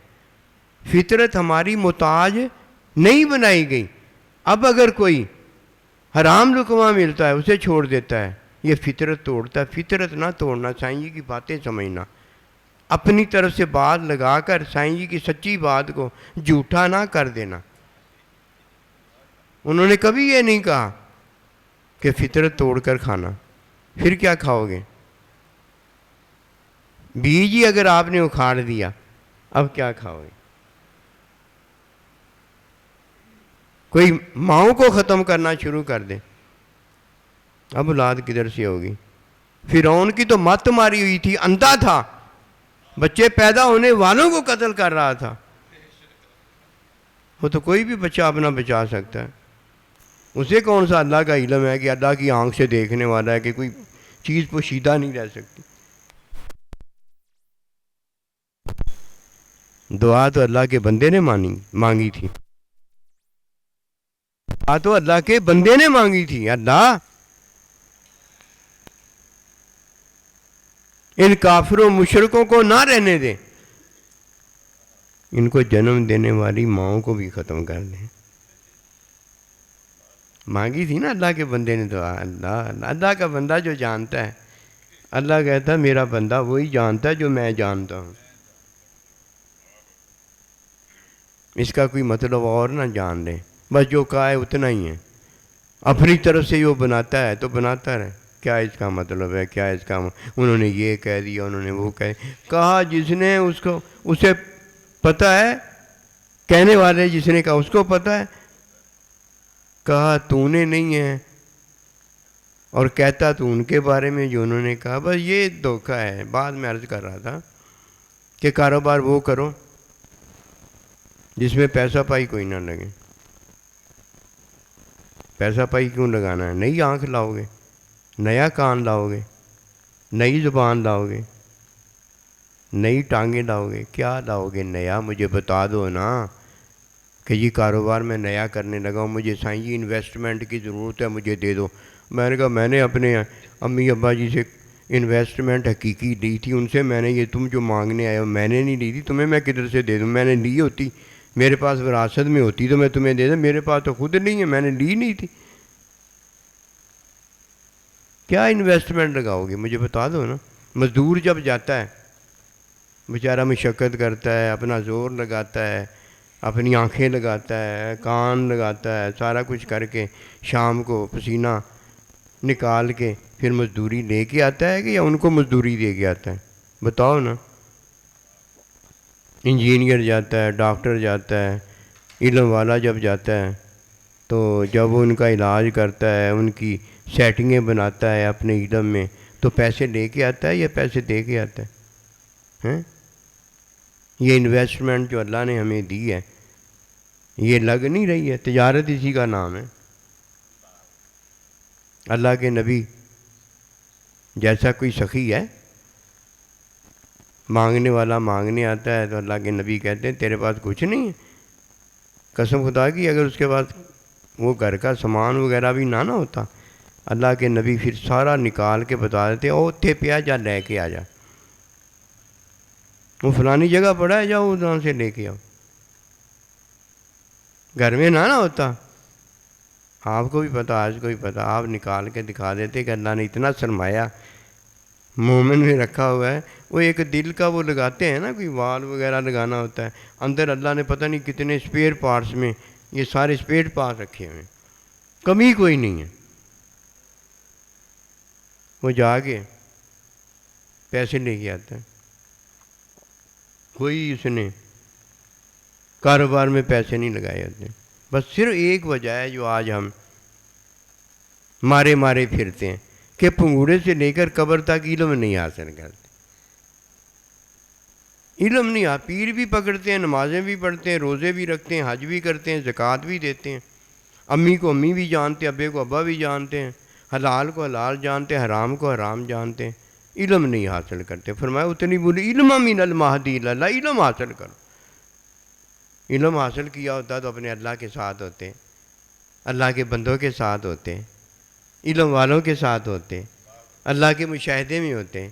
فطرت ہماری محتاج نہیں بنائی گئی. اب اگر کوئی حرام لقمہ ملتا ہے اسے چھوڑ دیتا ہے، یہ فطرت توڑتا ہے. فطرت نہ توڑنا. سائیں جی کی باتیں سمجھنا، اپنی طرف سے بات لگا کر سائیں جی کی سچی بات کو جھوٹا نہ کر دینا. انہوں نے کبھی یہ نہیں کہا کہ فطرت توڑ کر کھانا. پھر کیا کھاؤ گے؟ بیج ہی اگر آپ نے اکھاڑ دیا اب کیا کھاؤ گے؟ کوئی ماؤں کو ختم کرنا شروع کر دے اب اولاد کدھر سے ہوگی؟ فرعون کی تو مت ماری ہوئی تھی، اندھا تھا، بچے پیدا ہونے والوں کو قتل کر رہا تھا. وہ تو کوئی بھی بچہ اپنا بچا سکتا ہے. اسے کون سا اللہ کا علم ہے کہ اللہ کی آنکھ سے دیکھنے والا ہے کہ کوئی چیز پوشیدہ نہیں رہ سکتی. دعا تو اللہ کے بندے نے مانگی تھی. دعا تو اللہ کے بندے نے مانگی تھی. اللہ ان کافروں مشرکوں کو نہ رہنے دیں، ان کو جنم دینے والی ماؤں کو بھی ختم کر دیں۔ مانگی تھی نا اللہ کے بندے نے دعا، اللہ کا بندہ جو جانتا ہے، اللہ کہتا ہے میرا بندہ وہی جانتا ہے جو میں جانتا ہوں، اس کا کوئی مطلب اور نہ جان لیں، بس جو کہا ہے اتنا ہی ہے، اپنی طرف سے جو بناتا ہے تو بناتا رہے، کیا اس کا مطلب ہے، کیا اس کا انہوں نے یہ کہہ دیا، انہوں نے وہ کہا جس نے اس کو، اسے پتہ ہے، کہنے والے جس نے کہا اس کو پتہ ہے، کہا تو نے نہیں ہے، اور کہتا تو ان کے بارے میں جو انہوں نے کہا۔ بس یہ دھوکہ ہے۔ بعد میں عرض کر رہا تھا کہ کاروبار وہ کرو جس میں پیسہ پائی کوئی نہ لگے۔ پیسہ پائی کیوں لگانا ہے؟ نئی آنکھ لاؤ گے، نیا کان لاؤ گے، نئی زبان لاؤ گے، نئی ٹانگیں لاؤ گے، کیا لاؤ گے نیا؟ مجھے بتا دو نا کہ یہ کاروبار میں نیا کرنے لگا ہوں، مجھے سائیں جی انویسٹمنٹ کی ضرورت ہے، مجھے دے دو۔ میں نے کہا میں نے اپنے امی ابا جی سے انویسٹمنٹ حقیقی لی تھی، ان سے میں نے، یہ تم جو مانگنے آئے ہو میں نے نہیں لی تھی، تمہیں میں کدھر سے دے دوں؟ میں نے لی ہوتی، میرے پاس وراثت میں ہوتی تو میں تمہیں دے دوں، میرے پاس تو خود نہیں ہے، میں نے لی نہیں تھی۔ کیا انویسٹمنٹ لگاؤ گے؟ مجھے بتا دو نا۔ مزدور جب جاتا ہے بیچارہ مشقت کرتا ہے، اپنا زور لگاتا ہے، اپنی آنکھیں لگاتا ہے، کان لگاتا ہے، سارا کچھ کر کے شام کو پسینہ نکال کے پھر مزدوری لے کے آتا ہے کہ یا ان کو مزدوری دے کے آتا ہے؟ بتاؤ نا۔ انجینئر جاتا ہے، ڈاکٹر جاتا ہے، علم والا جب جاتا ہے تو جب وہ ان کا علاج کرتا ہے، ان کی سیٹنگیں بناتا ہے اپنے علم میں، تو پیسے لے کے آتا ہے یا پیسے دے کے آتا ہے؟ یہ انویسٹمنٹ جو اللہ نے ہمیں دی ہے یہ لگ نہیں رہی ہے، تجارت اسی کا نام ہے۔ اللہ کے نبی جیسا کوئی سخی ہے؟ مانگنے والا مانگنے آتا ہے تو اللہ کے نبی کہتے ہیں تیرے پاس کچھ نہیں ہے؟ قسم خدا کی اگر اس کے پاس وہ گھر کا سامان وغیرہ بھی نہ ہوتا، اللہ کے نبی پھر سارا نکال کے بتا دیتے او تھے پیا جا لے کے آ جا، وہ فلانی جگہ پڑا ہے، جاؤ وہاں سے لے کے آؤ۔ گھر میں نہ ہوتا، آپ کو بھی پتہ، آج کو بھی پتہ، آپ نکال کے دکھا دیتے کہ اللہ نے اتنا سرمایہ مومن میں رکھا ہوا ہے۔ وہ ایک دل کا وہ لگاتے ہیں نا، کوئی وال وغیرہ لگانا ہوتا ہے، اندر اللہ نے پتہ نہیں کتنے اسپیئر پارٹس میں یہ سارے اسپیئر پارٹ رکھے ہوئے ہیں، کمی کوئی نہیں ہے۔ وہ جا کے پیسے لے کے آتا ہے، کوئی اس نے کاروبار میں پیسے نہیں لگائے ہوتے۔ بس صرف ایک وجہ ہے جو آج ہم مارے پھرتے ہیں کہ پنگوڑے سے لے کر قبر تک علم نہیں حاصل کرتے، علم نہیں پیر بھی پکڑتے ہیں، نمازیں بھی پڑھتے ہیں، روزے بھی رکھتے ہیں، حج بھی کرتے ہیں، زکوٰۃ بھی دیتے ہیں، امی کو امی بھی جانتے ہیں، ابے کو ابا بھی جانتے ہیں، حلال کو حلال جانتے ہیں، حرام کو حرام جانتے ہیں، علم نہیں حاصل کرتے۔ فرمایا اتنی بولی علم من المہدی اللہ، علم حاصل کرو۔ علم حاصل کیا ہوتا تو اپنے اللہ کے ساتھ ہوتے، اللہ کے بندوں کے ساتھ ہوتے، علم والوں کے ساتھ ہوتے، اللہ کے مشاہدے میں ہوتے،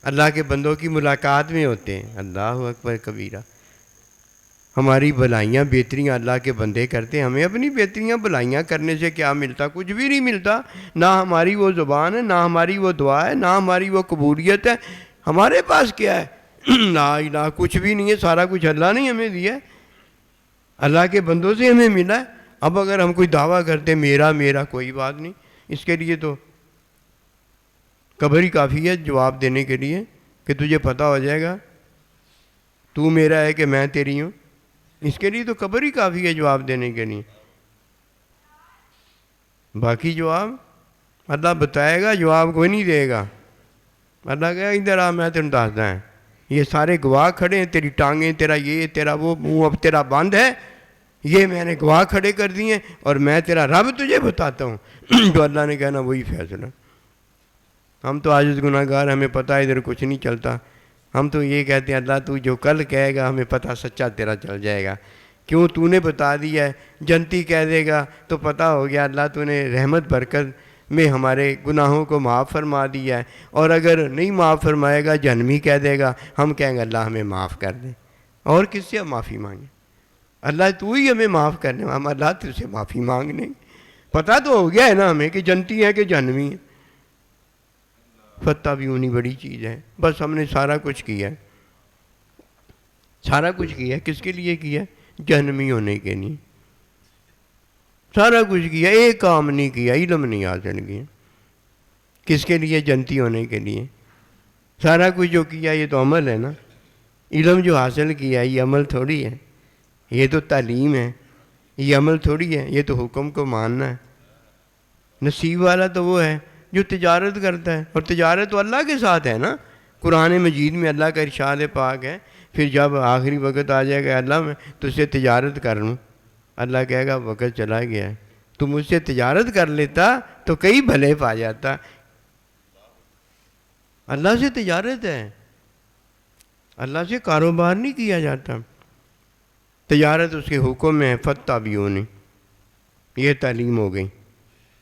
اللہ کے بندوں کی ملاقات میں ہوتے ہیں۔ اللہ اکبر کبیرہ۔ ہماری بھلائیاں بہتریاں اللہ کے بندے کرتے ہیں، ہمیں اپنی بہتریاں بھلائیاں کرنے سے کیا ملتا؟ کچھ بھی نہیں ملتا، نہ ہماری وہ زبان ہے، نہ ہماری وہ دعا ہے، نہ ہماری وہ قبولیت ہے۔ ہمارے پاس کیا ہے؟ لا الہ، کچھ بھی نہیں ہے، سارا کچھ اللہ نے ہمیں دیا ہے، اللہ کے بندوں سے ہمیں ملا ہے۔ اب اگر ہم کوئی دعویٰ کرتے میرا کوئی بات نہیں، اس کے لیے تو قبر ہی کافی ہے جواب دینے کے لیے کہ تجھے پتہ ہو جائے گا تو میرا ہے کہ میں تیری ہوں، اس کے لیے تو قبر ہی کافی ہے جواب دینے کے لیے۔ باقی جواب اللہ بتائے گا، جواب کوئی نہیں دے گا۔ اللہ کہے ادھر آ، میں تمہیں دستا ہے، یہ سارے گواہ کھڑے ہیں، تیری ٹانگیں، تیرا یہ، تیرا وہ، منہ اب تیرا بند ہے، یہ میں نے گواہ کھڑے کر دیے، اور میں تیرا رب تجھے بتاتا ہوں۔ جو اللہ نے کہنا وہی فیصلہ۔ ہم تو عاجز گناہ گار، ہمیں پتہ ہے ادھر کچھ نہیں چلتا، ہم تو یہ کہتے ہیں اللہ تو جو کل کہے گا ہمیں پتہ سچا تیرا چل جائے گا، کیوں تو نے بتا دیا ہے، جنتی کہہ دے گا تو پتہ ہو گیا اللہ تو نے رحمت برکت میں ہمارے گناہوں کو معاف فرما دیا ہے، اور اگر نہیں معاف فرمائے گا جہنمی کہہ دے گا، ہم کہیں گے اللہ ہمیں معاف کر دے، اور کس سے ہم معافی مانگیں؟ اللہ تو ہی ہمیں معاف کرنے، ہم اللہ تجھ سے معافی مانگ نہیں، پتہ تو ہو گیا ہے نا ہمیں کہ جنتی ہے کہ جہنمی ہے۔ فتح بھی ہونی بڑی چیز ہے، بس ہم نے سارا کچھ کیا ہے، سارا کچھ کیا ہے، کس کے لیے کیا ہے؟ جہنمی ہونے کے لیے سارا کچھ کیا، ایک کام نہیں کیا، علم نہیں حاصل کیا، کس کے لیے؟ جنتی ہونے کے لیے۔ سارا کچھ جو کیا یہ تو عمل ہے نا، علم جو حاصل کیا یہ عمل تھوڑی ہے، یہ تو تعلیم ہے، یہ عمل تھوڑی ہے، یہ تو حکم کو ماننا ہے۔ نصیب والا تو وہ ہے جو تجارت کرتا ہے، اور تجارت تو اللہ کے ساتھ ہے نا۔ قرآن مجید میں اللہ کا ارشاد پاک ہے، پھر جب آخری وقت آ جائے گا اللہ میں تجھ سے تجارت کر لوں، اللہ کہے گا وقت چلا گیا ہے، تو مجھ سے تجارت کر لیتا تو کئی بھلے پا جاتا۔ اللہ سے تجارت ہے، اللہ سے کاروبار نہیں کیا جاتا، تجارت اس کے حکم میں ہے، فتح بھی ہونی، یہ تعلیم ہو گئی،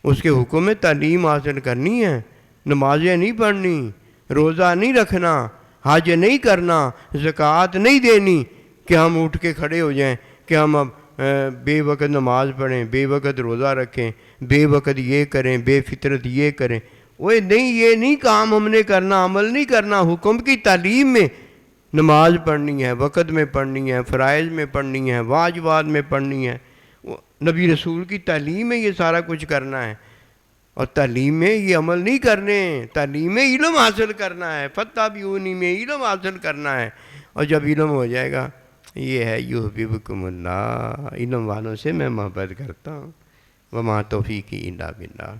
اس کے حکم میں تعلیم حاصل کرنی ہے، نمازیں نہیں پڑھنی، روزہ نہیں رکھنا، حج نہیں کرنا، زکوٰۃ نہیں دینی کہ ہم اٹھ کے کھڑے ہو جائیں کہ ہم اب بے وقت نماز پڑھیں، بے وقت روزہ رکھیں، بے وقت یہ کریں، بے فطرت یہ کریں۔ وہ نہیں، یہ نہیں کام ہم نے کرنا، عمل نہیں کرنا، حکم کی تعلیم میں نماز پڑھنی ہے، وقت میں پڑھنی ہے، فرائض میں پڑھنی ہے، واجبات میں پڑھنی ہے، نبی رسول کی تعلیم میں یہ سارا کچھ کرنا ہے، اور تعلیم میں یہ عمل نہیں کرنے، تعلیم میں علم حاصل کرنا ہے، فتح بھی ہونی میں علم حاصل کرنا ہے، اور جب علم ہو جائے گا یہ ہے یحببکم اللہ، علم والوں سے میں محبت کرتا ہوں، وما توفیقی الا باللہ۔